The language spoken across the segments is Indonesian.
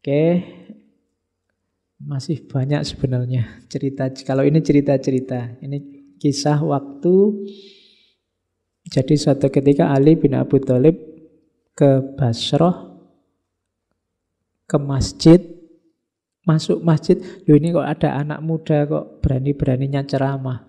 Oke, masih banyak sebenarnya cerita. Kalau ini cerita-cerita, ini kisah waktu. Jadi suatu ketika Ali bin Abi Thalib ke Basrah, ke masjid, masuk masjid, loh ini kok ada anak muda kok berani-beraninya ceramah.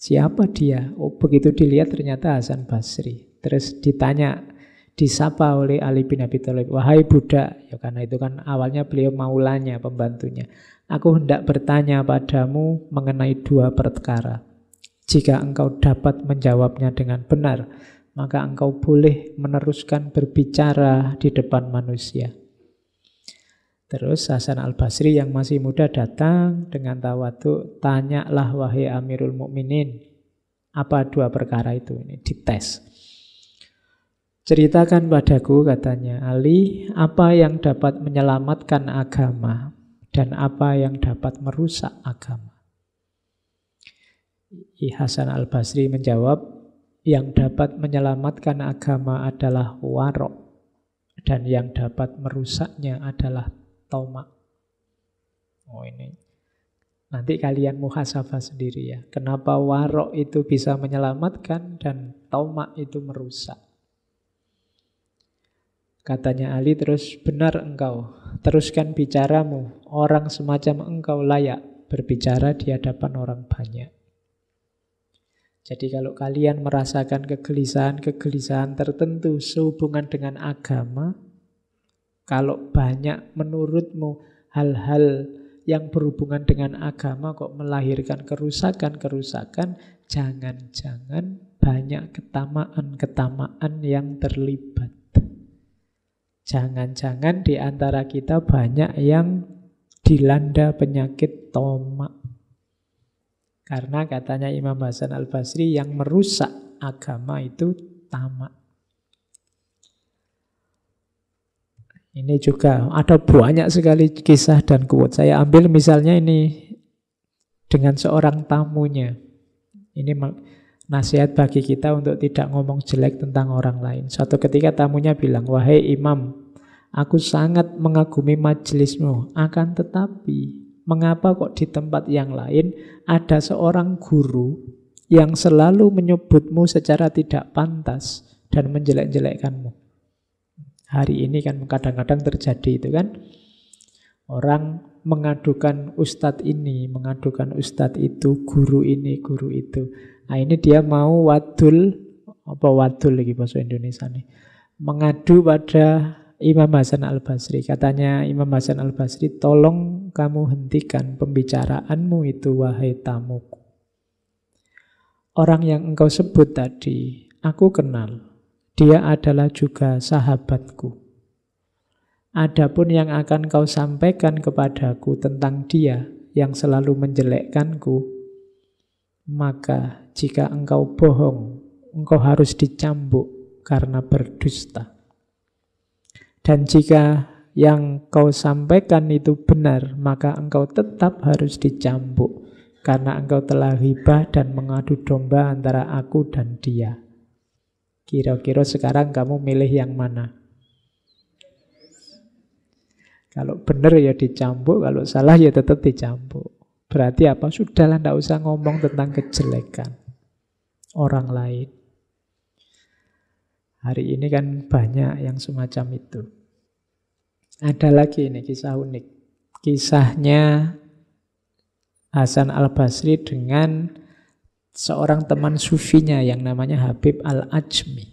Siapa dia? Oh, begitu dilihat ternyata Hasan Basri. Terus ditanya, disapa oleh Ali bin Abi Thalib, wahai budak, ya karena itu kan awalnya beliau maulanya, pembantunya. Aku hendak bertanya padamu mengenai dua perkara. Jika engkau dapat menjawabnya dengan benar, maka engkau boleh meneruskan berbicara di depan manusia. Terus Hasan al-Basri yang masih muda datang dengan tawadhu, tanyalah wahai Amirul Mukminin, apa dua perkara itu? Ini dites. Ceritakan padaku, katanya Ali, apa yang dapat menyelamatkan agama dan apa yang dapat merusak agama. Hasan al-Basri menjawab, yang dapat menyelamatkan agama adalah warok dan yang dapat merusaknya adalah tamak. Oh ini, nanti kalian muhasabah sendiri ya. Kenapa warok itu bisa menyelamatkan dan tamak itu merusak? Katanya Ali terus, benar engkau, teruskan bicaramu. Orang semacam engkau layak berbicara di hadapan orang banyak. Jadi kalau kalian merasakan kegelisahan tertentu sehubungan dengan agama, kalau banyak menurutmu hal-hal yang berhubungan dengan agama kok melahirkan kerusakan-kerusakan, jangan-jangan banyak ketamaan-ketamaan yang terlibat. Jangan-jangan di antara kita banyak yang dilanda penyakit tamak. Karena katanya Imam Hasan al-Basri yang merusak agama itu tamak. Ini juga ada banyak sekali kisah dan quote. Saya ambil misalnya ini dengan seorang tamunya. Ini nasihat bagi kita untuk tidak ngomong jelek tentang orang lain. Suatu ketika tamunya bilang, wahai imam, aku sangat mengagumi majelismu. Akan tetapi, mengapa kok di tempat yang lain ada seorang guru yang selalu menyebutmu secara tidak pantas dan menjelek-jelekkanmu? Hari ini kan kadang-kadang terjadi itu kan. Orang mengadukan ustadz ini, mengadukan ustadz itu, guru ini, guru itu. Nah ini dia mau wadul, apa wadul lagi bahasa Indonesia nih, mengadu pada Imam Hasan al-Basri. Katanya Imam Hasan al-Basri, tolong kamu hentikan pembicaraanmu itu wahai tamuku. Orang yang engkau sebut tadi, aku kenal. Dia adalah juga sahabatku. Adapun yang akan kau sampaikan kepadaku tentang dia yang selalu menjelekkanku, maka jika engkau bohong, engkau harus dicambuk karena berdusta. Dan jika yang kau sampaikan itu benar, maka engkau tetap harus dicambuk karena engkau telah ghibah dan mengadu domba antara aku dan dia. Kira-kira sekarang kamu milih yang mana? Kalau benar ya dicambuk, kalau salah ya tetap dicambuk. Berarti apa? Sudahlah, tidak usah ngomong tentang kejelekan orang lain. Hari ini kan banyak yang semacam itu. Ada lagi ini kisah unik. Kisahnya Hasan al-Basri dengan seorang teman sufinya yang namanya Habib al-Ajmi.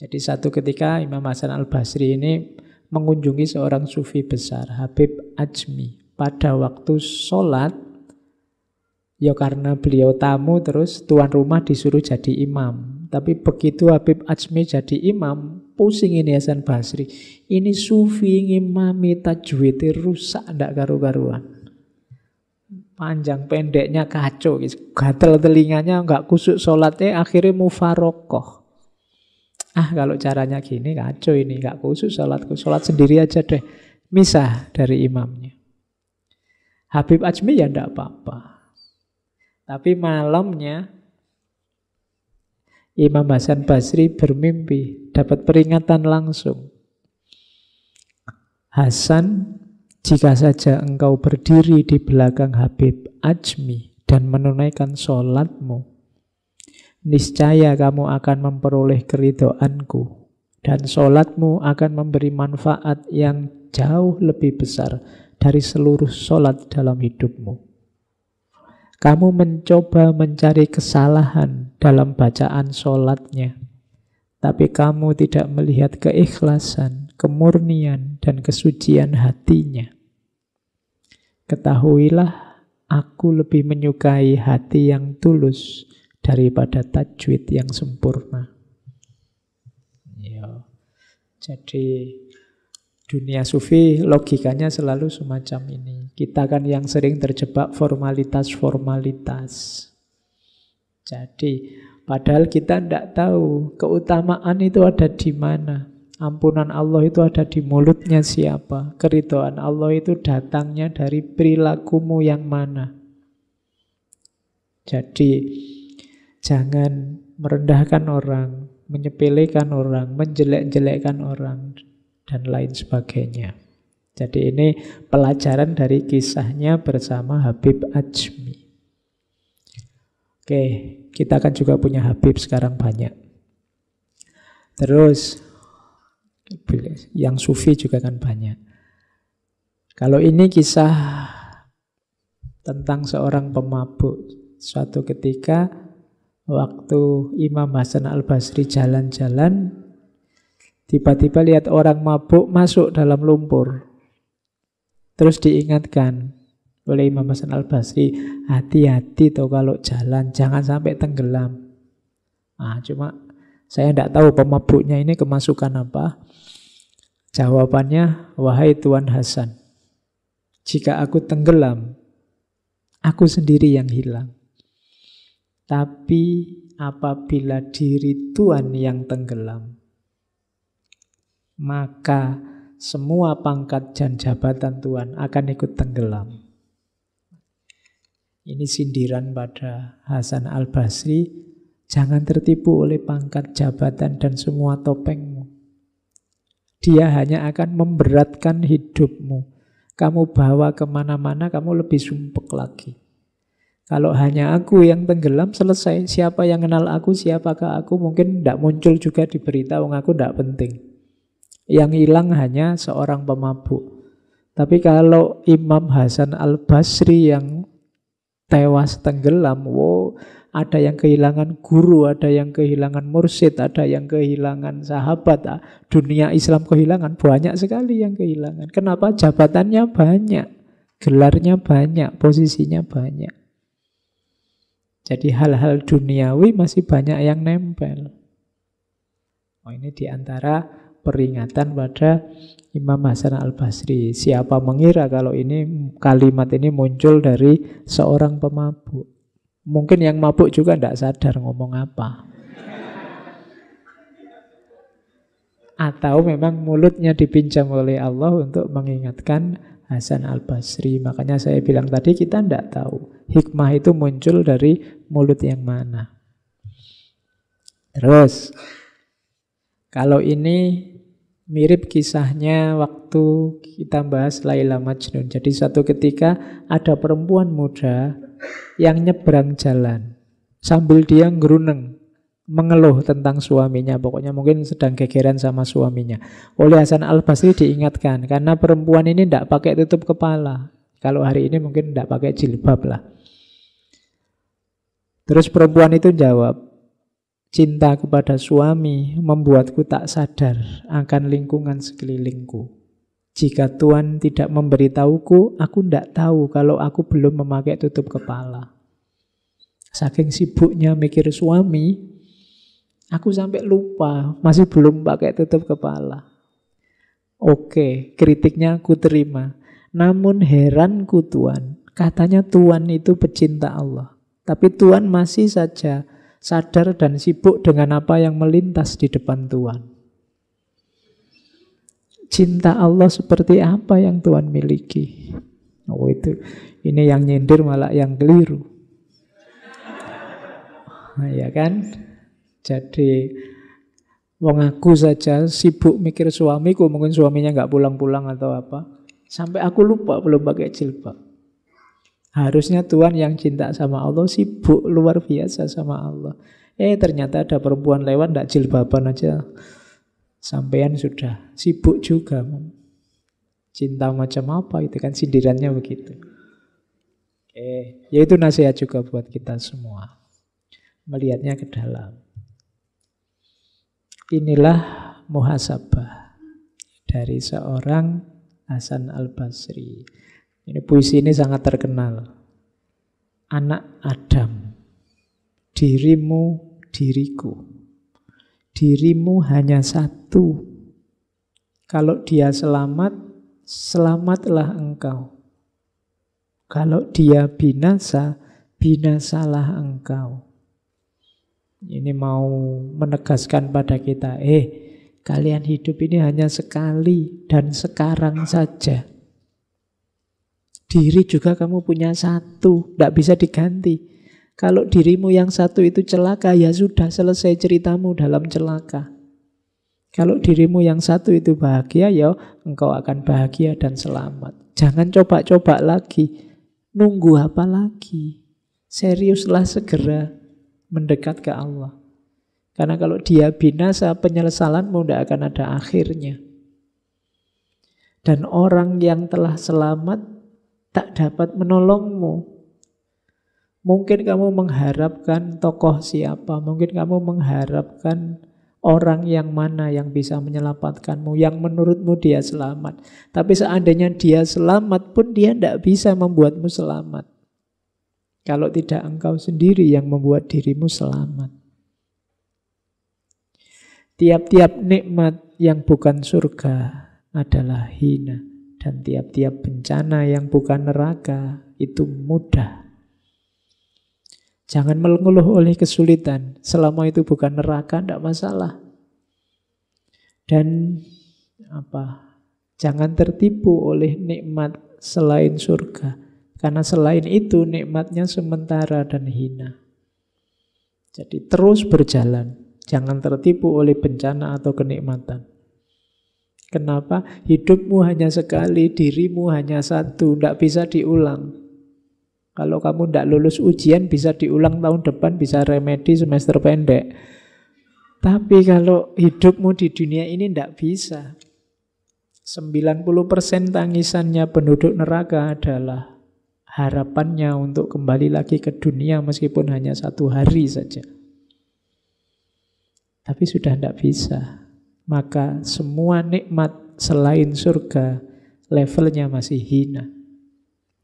Jadi satu ketika Imam Hasan al-Basri ini mengunjungi seorang sufi besar, Habib Ajmi. Pada waktu sholat, ya karena beliau tamu terus tuan rumah disuruh jadi imam. Tapi begitu Habib Ajmi jadi imam, pusing ini Hasan Basri. Ini sufi ngimami tajwidnya rusak, ndak karu-karuan. Panjang pendeknya kacau, gatel telinganya, nggak kusuk sholatnya, akhirnya mufarokoh. Kalau caranya gini kacau ini, nggak kusuk sholatku, sholat sendiri aja deh, misah dari imamnya. Habib Ajmi ya ndak apa-apa. Tapi malamnya Imam Hasan Basri bermimpi, dapat peringatan langsung. Hasan, jika saja engkau berdiri di belakang Habib Ajmi dan menunaikan sholatmu, niscaya kamu akan memperoleh keridhoanku, dan sholatmu akan memberi manfaat yang jauh lebih besar dari seluruh sholat dalam hidupmu. Kamu mencoba mencari kesalahan dalam bacaan sholatnya, tapi kamu tidak melihat keikhlasan, kemurnian, dan kesucian hatinya. Ketahuilah, aku lebih menyukai hati yang tulus daripada tajwid yang sempurna. Ya. Jadi dunia sufi logikanya selalu semacam ini. Kita kan yang sering terjebak formalitas-formalitas. Jadi padahal kita tidak tahu keutamaan itu ada di mana. Ampunan Allah itu ada di mulutnya siapa. Keridhaan Allah itu datangnya dari perilakumu yang mana. Jadi jangan merendahkan orang, menyepelekan orang, menjelek-jelekkan orang, dan lain sebagainya. Jadi ini pelajaran dari kisahnya bersama Habib Ajmi. Oke, kita kan juga punya Habib sekarang banyak. Terus yang sufi juga kan banyak. Kalau ini kisah tentang seorang pemabuk. Suatu ketika waktu Imam Hasan Al-Basri jalan-jalan, tiba-tiba lihat orang mabuk masuk dalam lumpur. Terus diingatkan oleh Imam Hasan Al-Basri, hati-hati tuh kalau jalan, jangan sampai tenggelam. Cuma saya tidak tahu pemabuknya ini kemasukan apa. Jawabannya, wahai Tuan Hasan, jika aku tenggelam, aku sendiri yang hilang. Tapi apabila diri Tuan yang tenggelam, maka semua pangkat dan jabatan Tuhan akan ikut tenggelam. Ini sindiran pada Hasan Al-Basri. Jangan tertipu oleh pangkat, jabatan, dan semua topengmu. Dia hanya akan memberatkan hidupmu. Kamu bawa kemana-mana, kamu lebih sumpek lagi. Kalau hanya aku yang tenggelam, selesai. Siapa yang kenal aku, siapakah aku, mungkin tidak muncul juga di berita, aku tidak penting. Yang hilang hanya seorang pemabuk. Tapi kalau Imam Hasan Al-Basri yang tewas tenggelam, ada yang kehilangan guru, ada yang kehilangan mursyid, ada yang kehilangan sahabat. Dunia Islam kehilangan, banyak sekali yang kehilangan. Kenapa? Jabatannya banyak, gelarnya banyak, posisinya banyak. Jadi hal-hal duniawi masih banyak yang nempel. Ini diantara peringatan pada Imam Hasan Al-Basri. Siapa mengira kalau ini kalimat ini muncul dari seorang pemabuk. Mungkin yang mabuk juga tidak sadar ngomong apa. Atau memang mulutnya dipinjam oleh Allah untuk mengingatkan Hasan Al-Basri. Makanya saya bilang tadi kita tidak tahu hikmah itu muncul dari mulut yang mana. Terus kalau ini mirip kisahnya waktu kita bahas Laila Majnun. Jadi suatu ketika ada perempuan muda yang nyebrang jalan sambil dia ngeruneng, mengeluh tentang suaminya. Pokoknya mungkin sedang gegeran sama suaminya. Oleh Hasan Al-Basri diingatkan, karena perempuan ini tidak pakai tutup kepala. Kalau hari ini mungkin tidak pakai jilbab lah. Terus perempuan itu jawab, cinta kepada suami membuatku tak sadar akan lingkungan sekelilingku. Jika Tuhan tidak memberitahuku, aku tidak tahu kalau aku belum memakai tutup kepala. Saking sibuknya mikir suami, aku sampai lupa masih belum pakai tutup kepala. Oke, kritiknya aku terima. Namun heranku Tuhan, katanya Tuhan itu pecinta Allah. Tapi Tuhan masih saja sadar dan sibuk dengan apa yang melintas di depan Tuhan. Cinta Allah seperti apa yang Tuhan miliki? Ini yang nyindir malah yang keliru. Ya kan? Jadi Wong aku saja sibuk mikir suamiku, mungkin suaminya nggak pulang-pulang atau apa. Sampai aku lupa belum pakai jilbab. Harusnya Tuhan yang cinta sama Allah sibuk luar biasa sama Allah. Ternyata ada perempuan lewat nggak jilbaban aja. Sampean sudah sibuk juga. Cinta macam apa itu kan sindirannya begitu. Ya itu nasihat juga buat kita semua. Melihatnya ke dalam. Inilah muhasabah dari seorang Hasan Al-Basri. Ini puisi ini sangat terkenal. Anak Adam, dirimu, diriku. Dirimu hanya satu. Kalau dia selamat, selamatlah engkau. Kalau dia binasa, binasalah engkau. Ini mau menegaskan pada kita, kalian hidup ini hanya sekali dan sekarang saja. Diri juga kamu punya satu, tidak bisa diganti. Kalau dirimu yang satu itu celaka, ya sudah selesai ceritamu dalam celaka. Kalau dirimu yang satu itu bahagia, ya engkau akan bahagia dan selamat. Jangan coba-coba lagi. Nunggu apa lagi? Seriuslah segera mendekat ke Allah. Karena kalau dia binasa, penyesalanmu tidak akan ada akhirnya. Dan orang yang telah selamat tak dapat menolongmu. Mungkin kamu mengharapkan tokoh siapa, mungkin kamu mengharapkan orang yang mana yang bisa menyelamatkanmu, yang menurutmu dia selamat. Tapi seandainya dia selamat pun dia tidak bisa membuatmu selamat. Kalau tidak engkau sendiri yang membuat dirimu selamat. Tiap-tiap nikmat yang bukan surga adalah hina. Dan tiap-tiap bencana yang bukan neraka itu mudah. Jangan mengeluh oleh kesulitan. Selama itu bukan neraka, tidak masalah. Dan jangan tertipu oleh nikmat selain surga. Karena selain itu nikmatnya sementara dan hina. Jadi terus berjalan. Jangan tertipu oleh bencana atau kenikmatan. Kenapa? Hidupmu hanya sekali, dirimu hanya satu, tidak bisa diulang. Kalau kamu tidak lulus ujian bisa diulang tahun depan, bisa remedi semester pendek. Tapi kalau hidupmu di dunia ini tidak bisa. 90% tangisannya penduduk neraka adalah harapannya untuk kembali lagi ke dunia meskipun hanya 1 hari saja. Tapi sudah tidak bisa. Maka semua nikmat selain surga levelnya masih hina.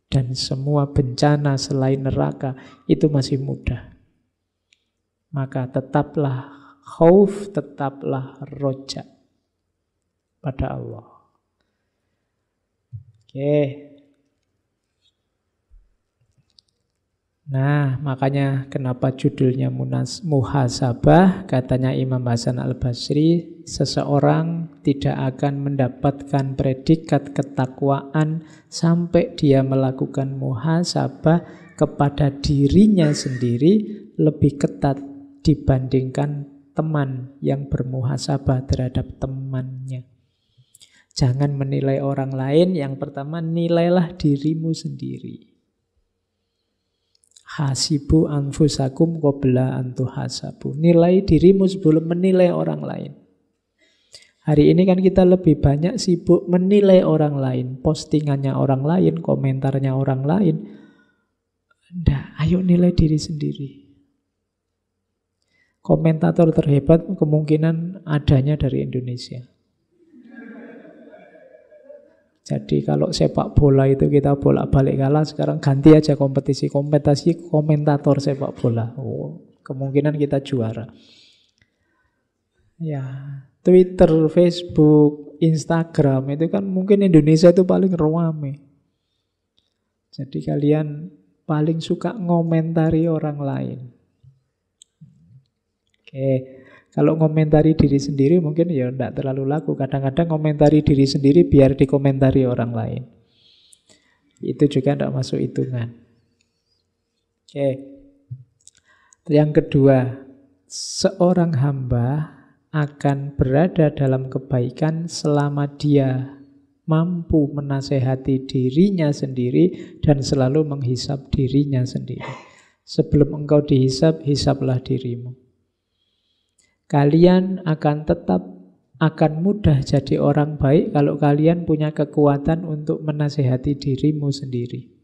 Dan semua bencana selain neraka itu masih mudah. Maka tetaplah khauf, tetaplah roja pada Allah. Nah, makanya kenapa judulnya muhasabah, katanya Imam Hasan Al-Basri, seseorang tidak akan mendapatkan predikat ketakwaan sampai dia melakukan muhasabah kepada dirinya sendiri lebih ketat dibandingkan teman yang bermuhasabah terhadap temannya. Jangan menilai orang lain, yang pertama nilailah dirimu sendiri. Hasibu anfusakum qabla an tuhasabu. Nilai dirimu sebelum menilai orang lain. Hari ini kan kita lebih banyak sibuk menilai orang lain, postingannya orang lain, komentarnya orang lain. Nggak, ayo nilai diri sendiri. Komentator terhebat kemungkinan adanya dari Indonesia. Jadi kalau sepak bola itu kita bolak-balik kalah, sekarang ganti aja kompetisi komentator sepak bola. Kemungkinan kita juara. Ya, Twitter, Facebook, Instagram itu kan mungkin Indonesia itu paling ramai. Jadi kalian paling suka ngomentari orang lain. Kalau ngomentari diri sendiri mungkin ya tidak terlalu laku. Kadang-kadang ngomentari diri sendiri biar dikomentari orang lain. Itu juga tidak masuk hitungan. Yang kedua, seorang hamba akan berada dalam kebaikan selama dia mampu menasehati dirinya sendiri dan selalu menghisap dirinya sendiri. Sebelum engkau dihisap, hisaplah dirimu. Kalian akan mudah jadi orang baik kalau kalian punya kekuatan untuk menasehati dirimu sendiri.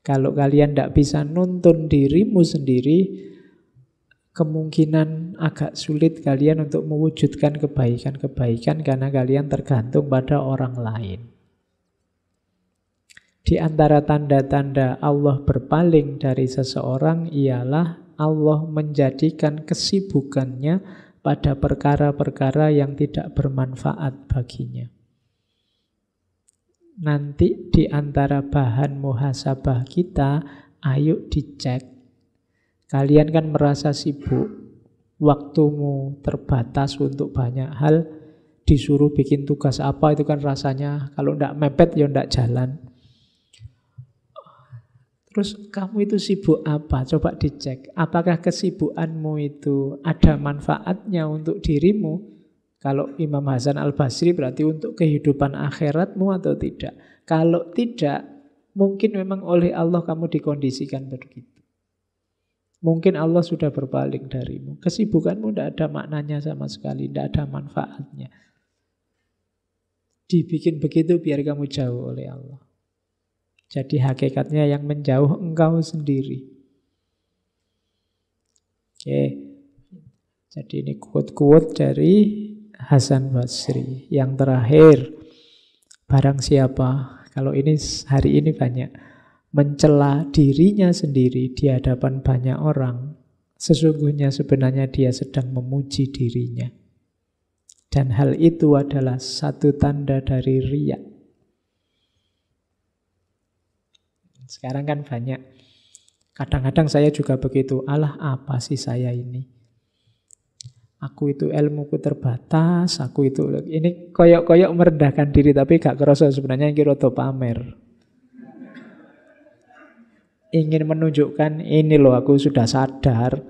Kalau kalian tidak bisa nuntun dirimu sendiri, kemungkinan agak sulit kalian untuk mewujudkan kebaikan-kebaikan karena kalian tergantung pada orang lain. Di antara tanda-tanda Allah berpaling dari seseorang ialah Allah menjadikan kesibukannya pada perkara-perkara yang tidak bermanfaat baginya. Nanti di antara bahan muhasabah kita, ayo dicek. Kalian kan merasa sibuk, waktumu terbatas untuk banyak hal, disuruh bikin tugas apa itu kan rasanya kalau tidak mepet ya tidak jalan. Terus kamu itu sibuk apa? Coba dicek. Apakah kesibukanmu itu ada manfaatnya untuk dirimu? Kalau Imam Hasan Al-Basri berarti untuk kehidupan akhiratmu atau tidak? Kalau tidak, mungkin memang oleh Allah kamu dikondisikan begitu. Mungkin Allah sudah berpaling darimu. Kesibukanmu tidak ada maknanya sama sekali, tidak ada manfaatnya. Dibikin begitu biar kamu jauh oleh Allah. Jadi hakikatnya yang menjauh engkau sendiri. Oke. Jadi ini quote-quote dari Hasan Basri. Yang terakhir, barang siapa, kalau ini hari ini banyak, mencela dirinya sendiri di hadapan banyak orang, sesungguhnya sebenarnya dia sedang memuji dirinya. Dan hal itu adalah satu tanda dari riya. Sekarang kan banyak. Kadang-kadang saya juga begitu. Alah, apa sih saya ini? Aku itu ilmuku terbatas, aku itu... Ini koyok-koyok merendahkan diri, tapi gak kerasa sebenarnya ini rodo pamer. Ingin menunjukkan, ini loh aku sudah sadar.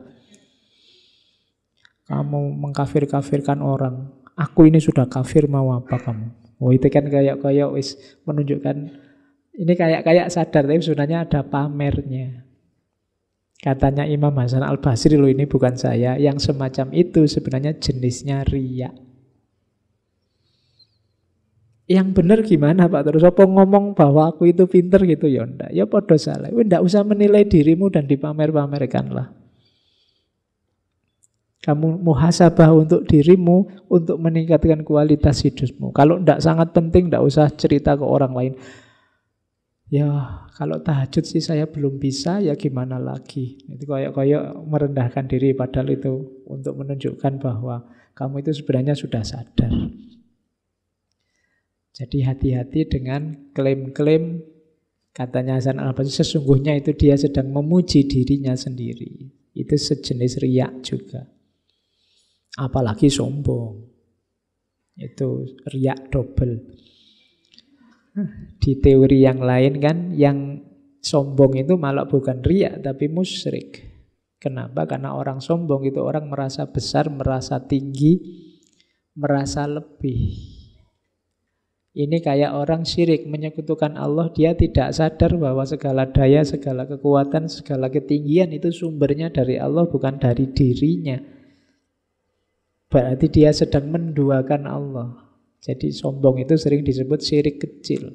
Kamu mengkafir-kafirkan orang. Aku ini sudah kafir, mau apa kamu? Oh itu kan koyok-koyok wis menunjukkan... Ini kayak sadar, tapi sebenarnya ada pamernya. Katanya Imam Hasan Al-Basri, loh ini bukan saya. Yang semacam itu sebenarnya jenisnya riya. Yang benar gimana Pak? Terus apa ngomong bahwa aku itu pinter gitu? Ya enggak, ya podo salah. Enggak usah menilai dirimu dan dipamer-pamerkanlah. Kamu muhasabah untuk dirimu, untuk meningkatkan kualitas hidupmu. Kalau enggak sangat penting, enggak usah cerita ke orang lain. Ya, kalau tahajud sih saya belum bisa, ya gimana lagi. Itu kayak merendahkan diri, padahal itu untuk menunjukkan bahwa kamu itu sebenarnya sudah sadar. Jadi hati-hati dengan klaim-klaim, katanya Hasan Al-Basri, sesungguhnya itu dia sedang memuji dirinya sendiri. Itu sejenis riya juga. Apalagi sombong. Itu riya double. Di teori yang lain kan, yang sombong itu malah bukan riya tapi musyrik. Kenapa? Karena orang sombong itu orang merasa besar, merasa tinggi, merasa lebih. Ini kayak orang syirik, menyekutukan Allah, dia tidak sadar bahwa segala daya, segala kekuatan, segala ketinggian itu sumbernya dari Allah, bukan dari dirinya. Berarti dia sedang menduakan Allah. Jadi sombong itu sering disebut syirik kecil.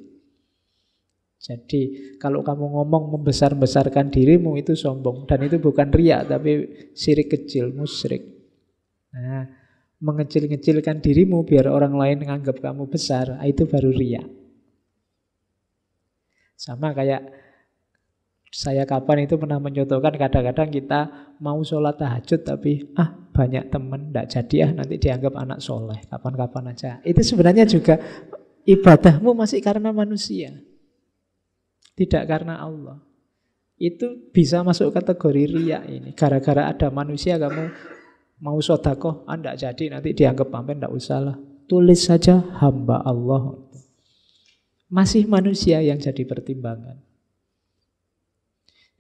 Jadi kalau kamu ngomong membesar-besarkan dirimu itu sombong. Dan itu bukan riya tapi syirik kecil, musyrik. Nah, mengecil-ngecilkan dirimu biar orang lain menganggap kamu besar, itu baru riya. Sama kayak saya kapan itu pernah mencontohkan, kadang-kadang kita mau sholat tahajud tapi banyak teman, tidak jadi nanti dianggap anak soleh, kapan-kapan aja. Itu sebenarnya juga ibadahmu masih karena manusia, tidak karena Allah. Itu bisa masuk kategori riya ini. Gara-gara ada manusia kamu mau sedekah, tidak jadi, nanti dianggap pamer, tidak usahlah. Tulis saja hamba Allah. Masih manusia yang jadi pertimbangan.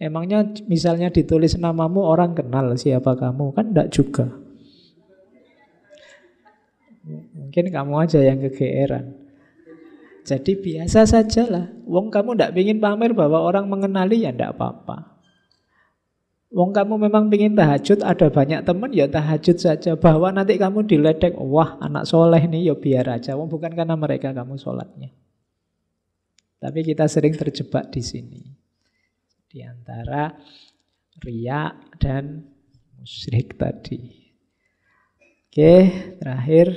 Emangnya misalnya ditulis namamu orang kenal siapa kamu? Kan enggak juga. Mungkin kamu aja yang kegeeran. Jadi biasa sajalah. Wong kamu ndak pingin pamer bahwa orang mengenali ya ndak apa-apa. Wong kamu memang pingin tahajud, ada banyak teman ya tahajud saja. Bahwa nanti kamu diledek, wah anak soleh nih ya biar aja. Wong bukan karena mereka kamu sholatnya. Tapi kita sering terjebak di sini. Di antara riya dan musyrik tadi. Oke, terakhir.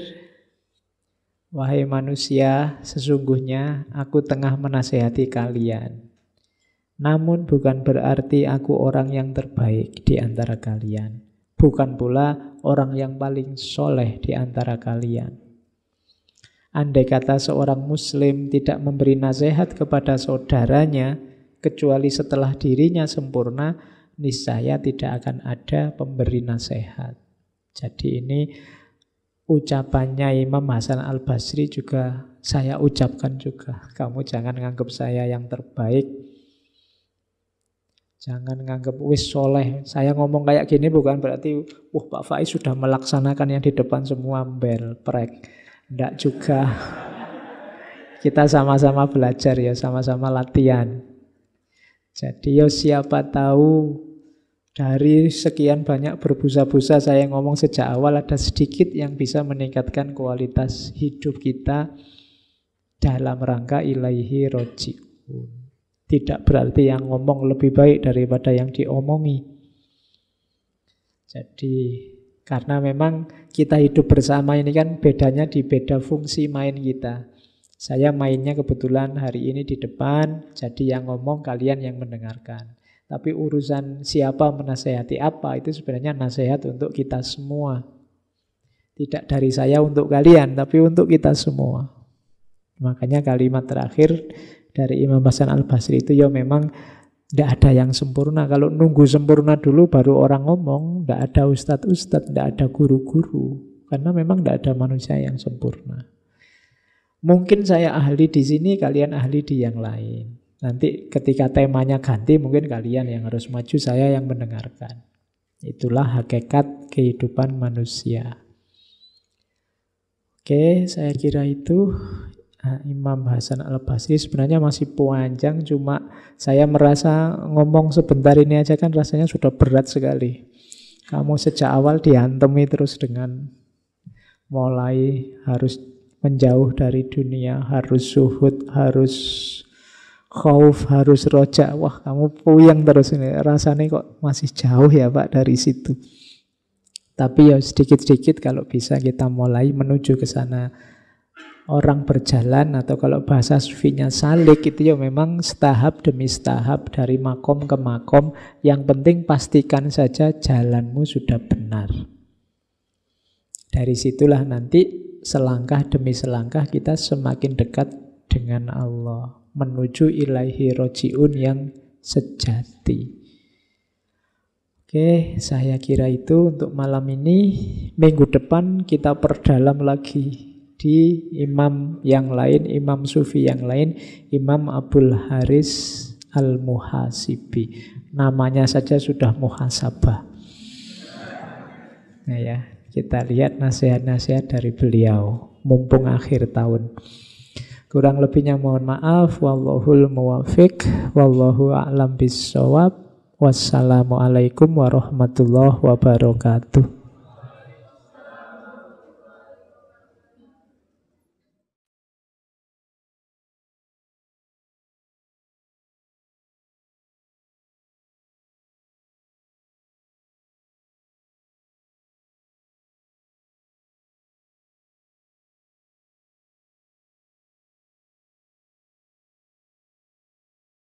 Wahai manusia, sesungguhnya aku tengah menasehati kalian. Namun bukan berarti aku orang yang terbaik di antara kalian. Bukan pula orang yang paling soleh di antara kalian. Andai kata seorang muslim tidak memberi nasihat kepada saudaranya, kecuali setelah dirinya sempurna, niscaya tidak akan ada pemberi nasihat. Jadi ini ucapannya Imam Hasan Al-Basri juga saya ucapkan juga. Kamu jangan nganggap saya yang terbaik. Jangan nganggap wis soleh. Saya ngomong kayak gini bukan berarti Pak Faiz sudah melaksanakan yang di depan semua bel, prek. Tidak juga. Kita sama-sama belajar ya, sama-sama latihan. Jadi ya siapa tahu dari sekian banyak berbusa-busa saya ngomong sejak awal ada sedikit yang bisa meningkatkan kualitas hidup kita dalam rangka ilaihi roji'un. Tidak berarti yang ngomong lebih baik daripada yang diomongi. Jadi karena memang kita hidup bersama ini kan bedanya di beda fungsi main kita. Saya mainnya kebetulan hari ini di depan, jadi yang ngomong kalian yang mendengarkan. Tapi urusan siapa menasehati apa itu sebenarnya nasihat untuk kita semua. Tidak dari saya untuk kalian, tapi untuk kita semua. Makanya kalimat terakhir dari Imam Hasan Al-Basri itu ya memang tidak ada yang sempurna. Kalau nunggu sempurna dulu baru orang ngomong, tidak ada ustadz-ustadz, tidak ada guru-guru. Karena memang tidak ada manusia yang sempurna. Mungkin saya ahli di sini, kalian ahli di yang lain. Nanti ketika temanya ganti, mungkin kalian yang harus maju, saya yang mendengarkan. Itulah hakikat kehidupan manusia. Oke, saya kira itu. Imam Hasan Al-Basri sebenarnya masih panjang, cuma saya merasa ngomong sebentar ini aja kan rasanya sudah berat sekali. Kamu sejak awal dihantemi terus dengan mulai harus menjauh dari dunia, harus zuhud, harus khauf, harus roja. Wah, kamu puyeng terus ini. Rasanya kok masih jauh ya Pak dari situ. Tapi ya sedikit-sedikit kalau bisa kita mulai menuju ke sana. Orang berjalan atau kalau bahasa sufinya salik itu ya memang setahap demi setahap dari makom ke makom. Yang penting pastikan saja jalanmu sudah benar. Dari situlah nanti selangkah demi selangkah kita semakin dekat dengan Allah. Menuju ilaihi roji'un yang sejati. Oke, saya kira itu untuk malam ini. Minggu depan kita perdalam lagi di imam yang lain, imam sufi yang lain, Imam Abul Haris Al-Muhasibi. Namanya saja sudah muhasabah. Nah ya, kita lihat nasihat-nasihat dari beliau mumpung akhir tahun. Kurang lebihnya mohon maaf. Wallahul muwafiq, wallahu a'lam bissawab. Wassalamualaikum warahmatullahi wabarakatuh.